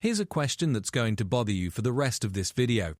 Here's a question that's going to bother you for the rest of this video.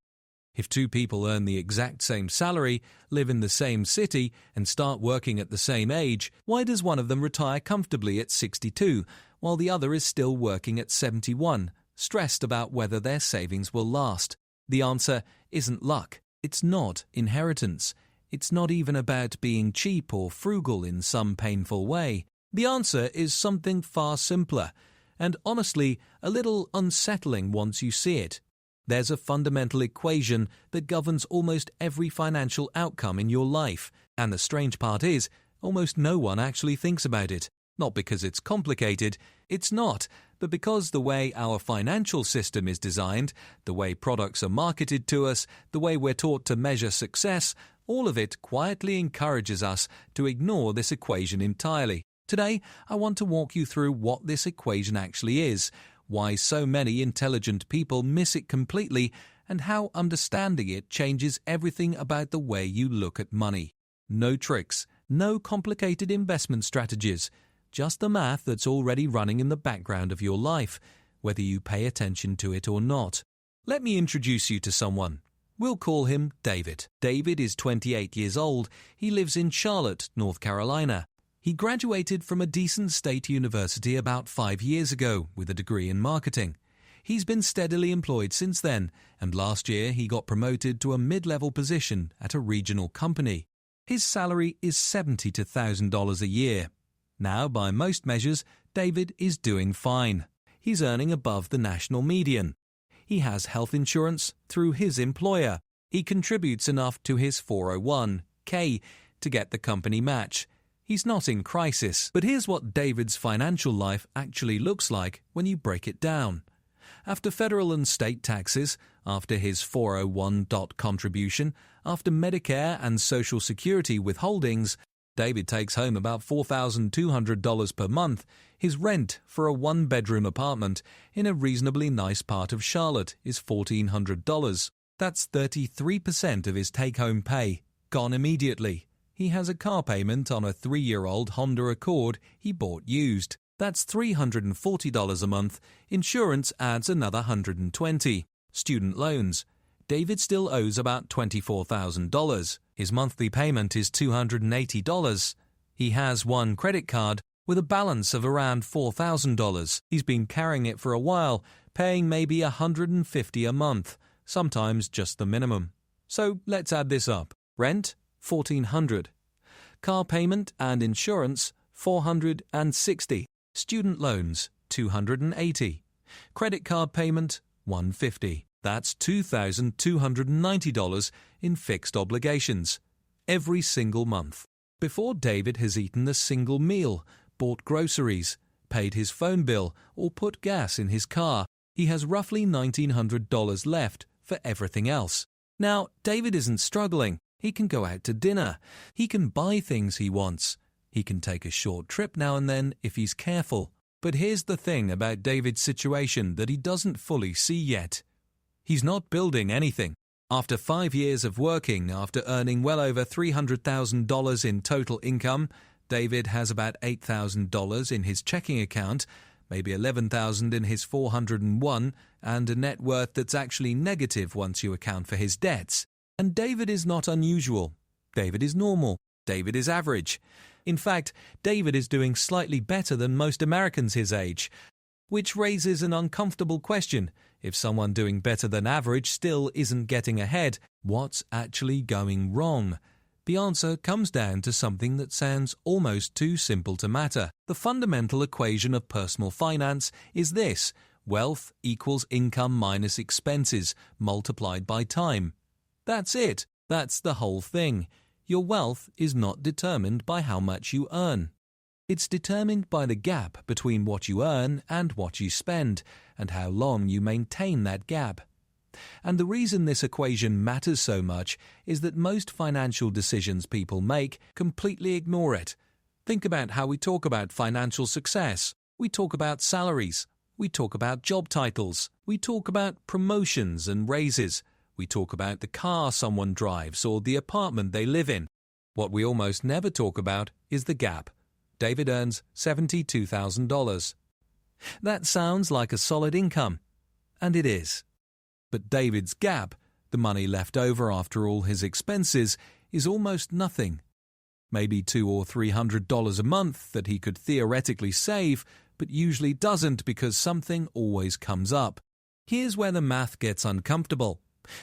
If two people earn the exact same salary, live in the same city, and start working at the same age, why does one of them retire comfortably at 62, while the other is still working at 71, stressed about whether their savings will last? The answer isn't luck. It's not inheritance. It's not even about being cheap or frugal in some painful way. The answer is something far simpler, and honestly, a little unsettling once you see it. There's a fundamental equation that governs almost every financial outcome in your life, and the strange part is, almost no one actually thinks about it. Not because it's complicated, it's not, but because the way our financial system is designed, the way products are marketed to us, the way we're taught to measure success, all of it quietly encourages us to ignore this equation entirely. Today, I want to walk you through what this equation actually is, why so many intelligent people miss it completely, and how understanding it changes everything about the way you look at money. No tricks, no complicated investment strategies, just the math that's already running in the background of your life, whether you pay attention to it or not. Let me introduce you to someone. We'll call him David. David is 28 years old. He lives in Charlotte, North Carolina. He graduated from a decent state university about 5 years ago with a degree in marketing. He's been steadily employed since then, and last year he got promoted to a mid-level position at a regional company. His salary is $72,000 a year. Now, by most measures, David is doing fine. He's earning above the national median. He has health insurance through his employer. He contributes enough to his 401k to get the company match. He's not in crisis, but here's what David's financial life actually looks like when you break it down. After federal and state taxes, after his 401 contribution, after Medicare and Social Security withholdings, David takes home about $4,200 per month. His rent for a one-bedroom apartment in a reasonably nice part of Charlotte is $1,400. That's 33% of his take-home pay, gone immediately. He has a car payment on a 3-year-old Honda Accord he bought used. That's $340 a month. Insurance adds another $120. Student loans. David still owes about $24,000. His monthly payment is $280. He has one credit card with a balance of around $4,000. He's been carrying it for a while, paying maybe $150 a month, sometimes just the minimum. So let's add this up. Rent, $1,400. Car payment and insurance, $460. Student loans, $280. Credit card payment, $150. That's $2,290 in fixed obligations, every single month. Before David has eaten a single meal, bought groceries, paid his phone bill, or put gas in his car, he has roughly $1,900 left for everything else. Now, David isn't struggling. He can go out to dinner. He can buy things he wants. He can take a short trip now and then if he's careful. But here's the thing about David's situation that he doesn't fully see yet. He's not building anything. After 5 years of working, after earning well over $300,000 in total income, David has about $8,000 in his checking account, maybe $11,000 in his 401, and a net worth that's actually negative once you account for his debts. And David is not unusual. David is normal. David is average. In fact, David is doing slightly better than most Americans his age, which raises an uncomfortable question. If someone doing better than average still isn't getting ahead, what's actually going wrong? The answer comes down to something that sounds almost too simple to matter. The fundamental equation of personal finance is this: wealth equals income minus expenses multiplied by time. That's it. That's the whole thing. Your wealth is not determined by how much you earn. It's determined by the gap between what you earn and what you spend, and how long you maintain that gap. And the reason this equation matters so much is that most financial decisions people make completely ignore it. Think about how we talk about financial success. We talk about salaries. We talk about job titles. We talk about promotions and raises. We talk about the car someone drives or the apartment they live in. What we almost never talk about is the gap. David earns $72,000. That sounds like a solid income. And it is. But David's gap, the money left over after all his expenses, is almost nothing. Maybe $200 or $300 a month that he could theoretically save, but usually doesn't because something always comes up. Here's where the math gets uncomfortable.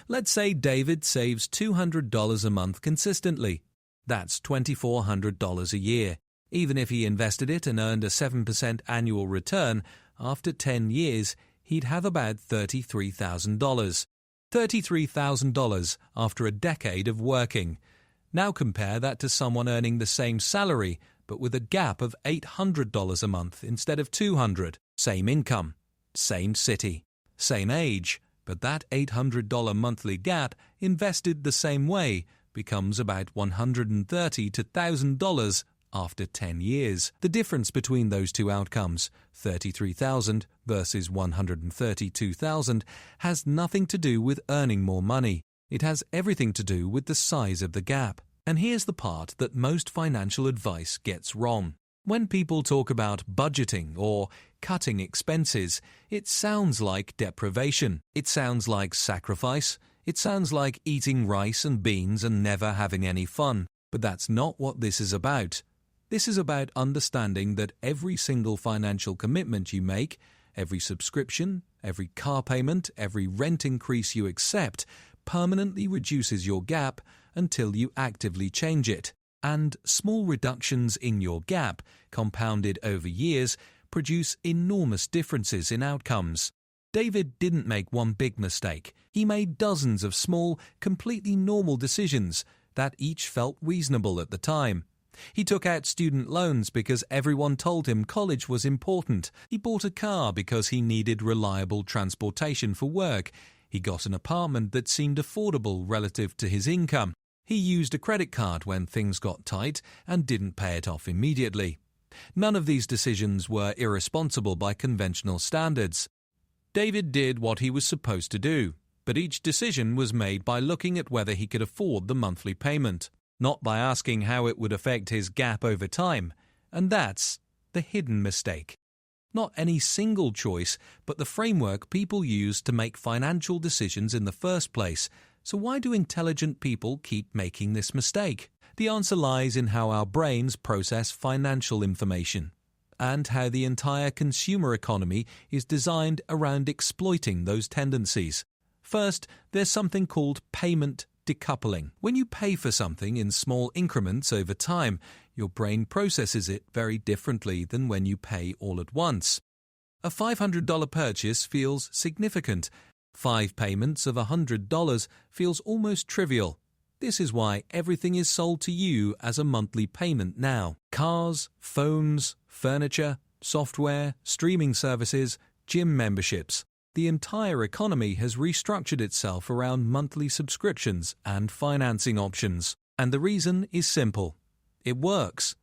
Let's say David saves $200 a month consistently. That's $2,400 a year. Even if he invested it and earned a 7% annual return, after 10 years, he'd have about $33,000. $33,000 after a decade of working. Now compare that to someone earning the same salary, but with a gap of $800 a month instead of $200. Same income, same city, same age, but that $800 monthly gap invested the same way becomes about $130 to $1,000 after 10 years. The difference between those two outcomes, $33,000 versus $132,000, has nothing to do with earning more money. It has everything to do with the size of the gap. And here's the part that most financial advice gets wrong. When people talk about budgeting or cutting expenses, it sounds like deprivation. It sounds like sacrifice. It sounds like eating rice and beans and never having any fun. But that's not what this is about. This is about understanding that every single financial commitment you make, every subscription, every car payment, every rent increase you accept, permanently reduces your gap until you actively change it. And small reductions in your gap, compounded over years, produce enormous differences in outcomes. David didn't make one big mistake. He made dozens of small, completely normal decisions that each felt reasonable at the time. He took out student loans because everyone told him college was important. He bought a car because he needed reliable transportation for work. He got an apartment that seemed affordable relative to his income. He used a credit card when things got tight and didn't pay it off immediately. None of these decisions were irresponsible by conventional standards. David did what he was supposed to do, but each decision was made by looking at whether he could afford the monthly payment, not by asking how it would affect his gap over time. And that's the hidden mistake. Not any single choice, but the framework people use to make financial decisions in the first place. So why do intelligent people keep making this mistake? The answer lies in how our brains process financial information, and how the entire consumer economy is designed around exploiting those tendencies. First, there's something called payment decoupling. When you pay for something in small increments over time, your brain processes it very differently than when you pay all at once. A $500 purchase feels significant. 5 payments of $100 feels almost trivial. This is why everything is sold to you as a monthly payment now. Cars, phones, furniture, software, streaming services, gym memberships. The entire economy has restructured itself around monthly subscriptions and financing options. And the reason is simple. It works.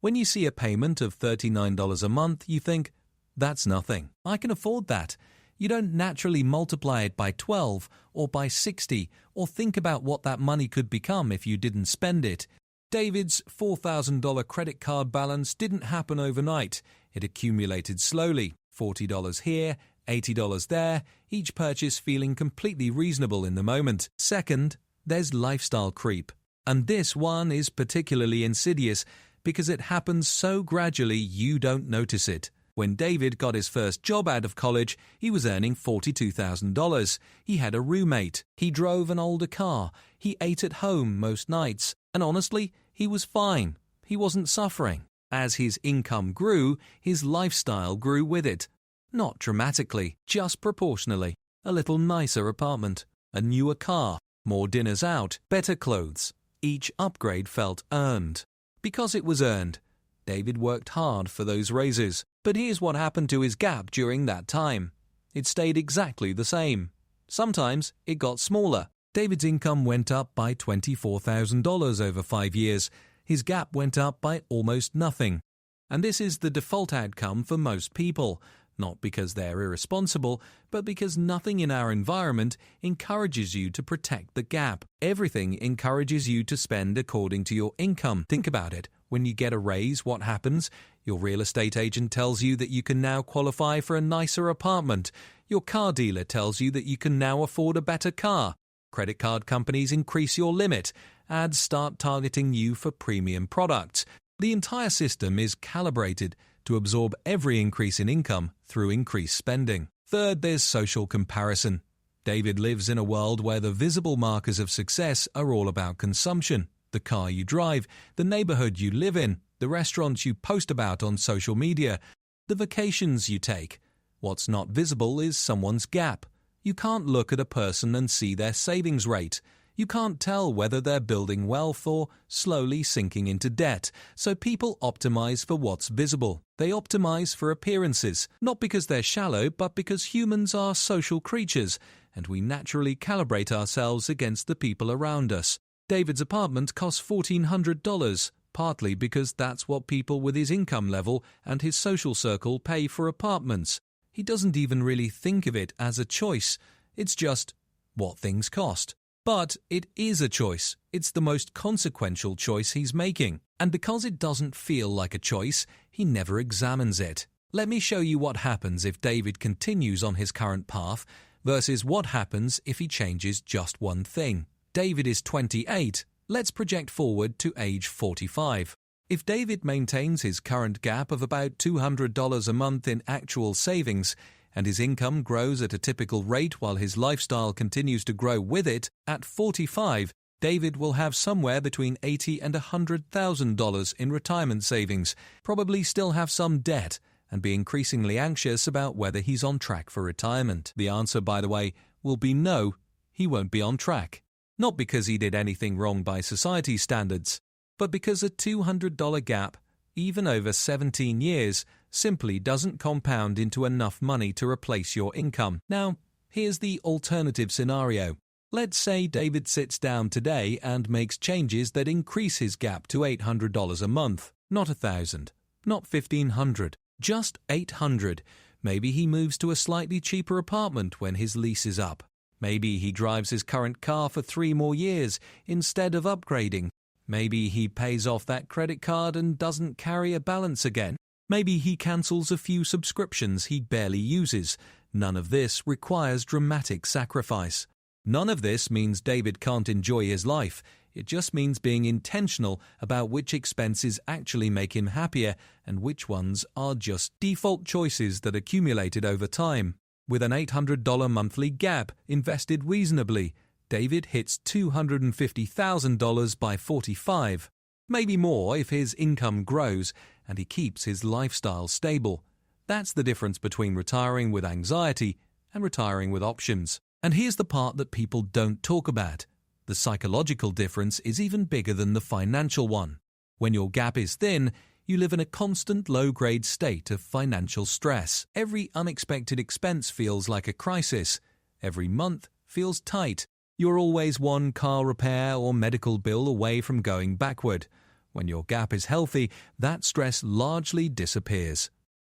When you see a payment of $39 a month, you think, that's nothing. I can afford that. You don't naturally multiply it by 12 or by 60 or think about what that money could become if you didn't spend it. David's $4,000 credit card balance didn't happen overnight. It accumulated slowly, $40 here, $80 there, each purchase feeling completely reasonable in the moment. Second, there's lifestyle creep. And this one is particularly insidious because it happens so gradually you don't notice it. When David got his first job out of college, he was earning $42,000. He had a roommate. He drove an older car. He ate at home most nights. And honestly, he was fine. He wasn't suffering. As his income grew, his lifestyle grew with it. Not dramatically, just proportionally. A little nicer apartment, a newer car, more dinners out, better clothes. Each upgrade felt earned. Because it was earned, David worked hard for those raises. But here's what happened to his gap during that time. It stayed exactly the same. Sometimes it got smaller. David's income went up by $24,000 over 5 years. His gap went up by almost nothing. And this is the default outcome for most people, not because they're irresponsible, but because nothing in our environment encourages you to protect the gap. Everything encourages you to spend according to your income. Think about it. When you get a raise, what happens? Your real estate agent tells you that you can now qualify for a nicer apartment. Your car dealer tells you that you can now afford a better car. Credit card companies increase your limit. Ads start targeting you for premium products. The entire system is calibrated to absorb every increase in income through increased spending. Third, there's social comparison. David lives in a world where the visible markers of success are all about consumption. The car you drive, the neighborhood you live in, the restaurants you post about on social media, the vacations you take. What's not visible is someone's gap. You can't look at a person and see their savings rate. You can't tell whether they're building wealth or slowly sinking into debt. So people optimize for what's visible. They optimize for appearances, not because they're shallow, but because humans are social creatures, and we naturally calibrate ourselves against the people around us. David's apartment costs $1,400, partly because that's what people with his income level and his social circle pay for apartments. He doesn't even really think of it as a choice. It's just what things cost. But it is a choice. It's the most consequential choice he's making. And because it doesn't feel like a choice, he never examines it. Let me show you what happens if David continues on his current path versus what happens if he changes just one thing. David is 28. Let's project forward to age 45. If David maintains his current gap of about $200 a month in actual savings, and his income grows at a typical rate while his lifestyle continues to grow with it, at 45, David will have somewhere between $80,000 and $100,000 in retirement savings, probably still have some debt, and be increasingly anxious about whether he's on track for retirement. The answer, by the way, will be no, he won't be on track. Not because he did anything wrong by society's standards, but because a $200 gap, even over 17 years, simply doesn't compound into enough money to replace your income. Now, here's the alternative scenario. Let's say David sits down today and makes changes that increase his gap to $800 a month. Not $1,000, not $1,500, just $800. Maybe he moves to a slightly cheaper apartment when his lease is up. Maybe he drives his current car for 3 more years instead of upgrading. Maybe he pays off that credit card and doesn't carry a balance again. Maybe he cancels a few subscriptions he barely uses. None of this requires dramatic sacrifice. None of this means David can't enjoy his life. It just means being intentional about which expenses actually make him happier and which ones are just default choices that accumulated over time. With an $800 monthly gap invested reasonably, David hits $250,000 by 45. Maybe more if his income grows and he keeps his lifestyle stable. That's the difference between retiring with anxiety and retiring with options. And here's the part that people don't talk about. The psychological difference is even bigger than the financial one. When your gap is thin, you live in a constant low-grade state of financial stress. Every unexpected expense feels like a crisis. Every month feels tight. You're always one car repair or medical bill away from going backward. When your gap is healthy, that stress largely disappears.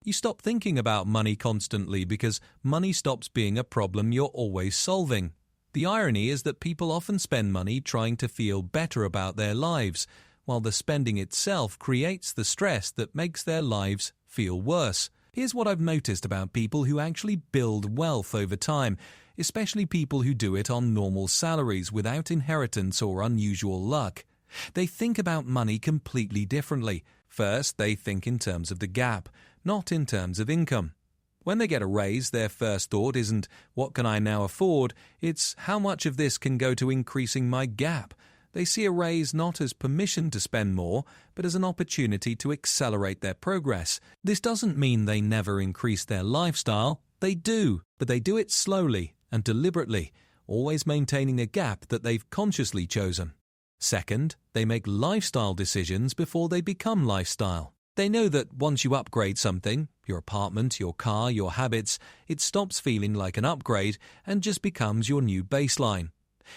You stop thinking about money constantly because money stops being a problem you're always solving. The irony is that people often spend money trying to feel better about their lives, while the spending itself creates the stress that makes their lives feel worse. Here's what I've noticed about people who actually build wealth over time, especially people who do it on normal salaries without inheritance or unusual luck. They think about money completely differently. First, they think in terms of the gap, not in terms of income. When they get a raise, their first thought isn't, what can I now afford? It's, how much of this can go to increasing my gap? They see a raise not as permission to spend more, but as an opportunity to accelerate their progress. This doesn't mean they never increase their lifestyle. They do, but they do it slowly and deliberately, always maintaining a gap that they've consciously chosen. Second, they make lifestyle decisions before they become lifestyle. They know that once you upgrade something, your apartment, your car, your habits, it stops feeling like an upgrade and just becomes your new baseline.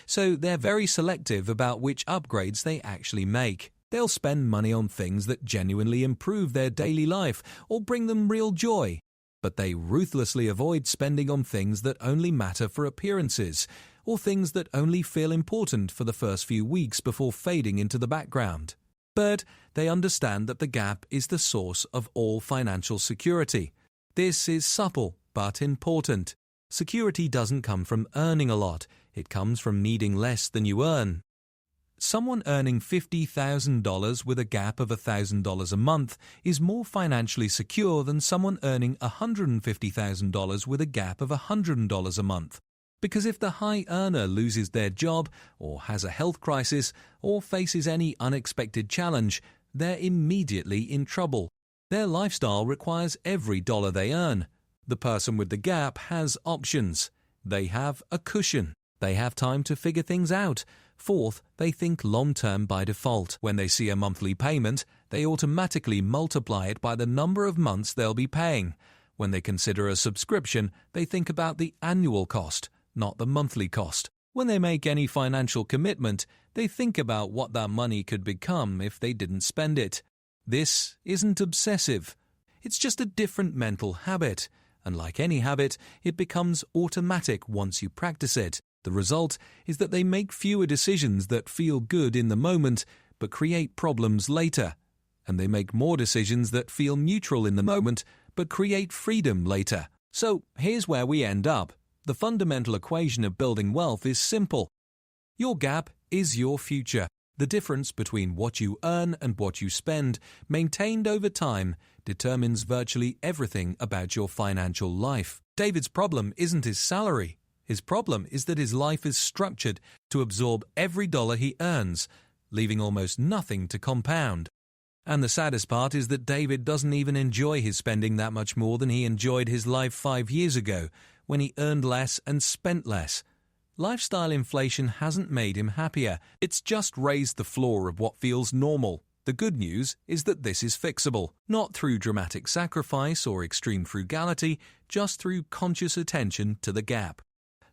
So they're very selective about which upgrades they actually make. They'll spend money on things that genuinely improve their daily life or bring them real joy. But they ruthlessly avoid spending on things that only matter for appearances, or things that only feel important for the first few weeks before fading into the background. But they understand that the gap is the source of all financial security. This is subtle but important. Security doesn't come from earning a lot, it comes from needing less than you earn. Someone earning $50,000 with a gap of $1,000 a month is more financially secure than someone earning $150,000 with a gap of $100 a month. Because if the high earner loses their job, or has a health crisis, or faces any unexpected challenge, they're immediately in trouble. Their lifestyle requires every dollar they earn. The person with the gap has options. They have a cushion. They have time to figure things out. Fourth, they think long-term by default. When they see a monthly payment, they automatically multiply it by the number of months they'll be paying. When they consider a subscription, they think about the annual cost, not the monthly cost. When they make any financial commitment, they think about what that money could become if they didn't spend it. This isn't obsessive. It's just a different mental habit. And like any habit, it becomes automatic once you practice it. The result is that they make fewer decisions that feel good in the moment but create problems later. And they make more decisions that feel neutral in the moment but create freedom later. So here's where we end up. The fundamental equation of building wealth is simple. Your gap is your future. The difference between what you earn and what you spend, maintained over time, determines virtually everything about your financial life. David's problem isn't his salary. His problem is that his life is structured to absorb every dollar he earns, leaving almost nothing to compound. And the saddest part is that David doesn't even enjoy his spending that much more than he enjoyed his life 5 years ago, when he earned less and spent less. Lifestyle inflation hasn't made him happier. It's just raised the floor of what feels normal. The good news is that this is fixable, not through dramatic sacrifice or extreme frugality, just through conscious attention to the gap.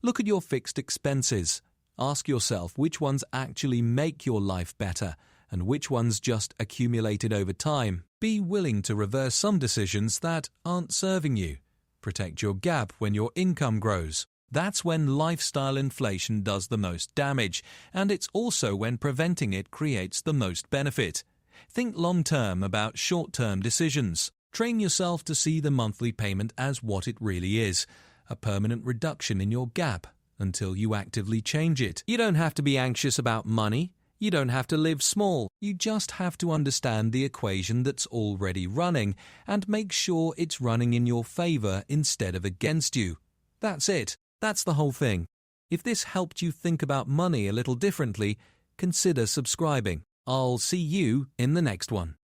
Look at your fixed expenses. Ask yourself which ones actually make your life better and which ones just accumulated over time. Be willing to reverse some decisions that aren't serving you. Protect your gap when your income grows. That's when lifestyle inflation does the most damage, and it's also when preventing it creates the most benefit. Think long-term about short-term decisions. Train yourself to see the monthly payment as what it really is, a permanent reduction in your gap until you actively change it. You don't have to be anxious about money. You don't have to live small. You just have to understand the equation that's already running and make sure it's running in your favor instead of against you. That's it. That's the whole thing. If this helped you think about money a little differently, consider subscribing. I'll see you in the next one.